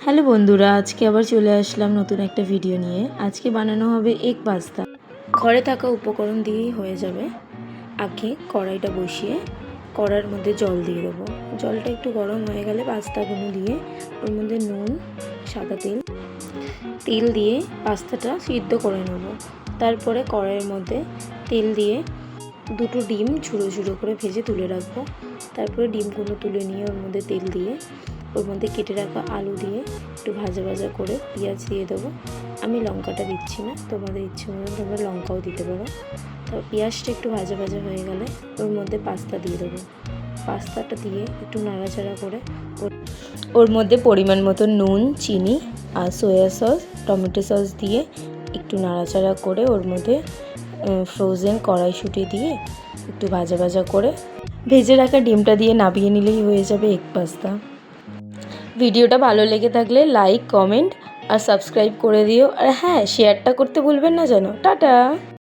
Hello বন্ধুরা, আজকে আবার চলে আসলাম নতুন একটা ভিডিও নিয়ে। আজকে বানানো হবে এগ পাস্তা। ঘরে থাকা উপকরণ দিয়েই হয়ে যাবে। আগে কড়াইটা বসিয়ে কড়াইয়ের মধ্যে জল দিয়ে দেবো। জলটা একটু গরম হয়ে গেলে পাস্তাগুলো দিয়ে ওর মধ্যে নুন, সাদা তেল দিয়ে পাস্তাটা সিদ্ধ করে নেব। তারপরে কড়াইয়ের মধ্যে তেল দিয়ে দুটো ডিম ঝুড়ো ঝুড়ো করে ভেজে তুলে রাখবো। তারপরে ডিমগুলো তুলে নিয়ে ওর মধ্যে তেল দিয়ে ওর মধ্যে কেটে রাখা আলু দিয়ে একটু ভাজা ভাজা করে পেঁয়াজ দিয়ে দেবো। আমি লঙ্কাটা দিচ্ছি না, তোমাদের ইচ্ছে মতো তোমরা লঙ্কাও দিতে পারো। তারপর পেঁয়াজটা একটু ভাজা ভাজা হয়ে গেলে ওর মধ্যে পাস্তা দিয়ে দেবো। পাস্তাটা দিয়ে একটু নাড়াচাড়া করে ওর মধ্যে পরিমাণ মতো নুন, চিনি আর সয়া সস, টমেটো সস দিয়ে একটু নাড়াচাড়া করে ওর মধ্যে ফ্রোজেন কড়াইশুঁটি দিয়ে একটু ভাজা ভাজা করে ভেজে রাখা ডিমটা দিয়ে নামিয়ে নিলেই হয়ে যাবে এগ পাস্তা। ভিডিওটা ভালো লেগে থাকলে লাইক, কমেন্ট আর সাবস্ক্রাইব করে দিও। আর হ্যাঁ, শেয়ারটা করতে ভুলবেন না যেন। টাটা।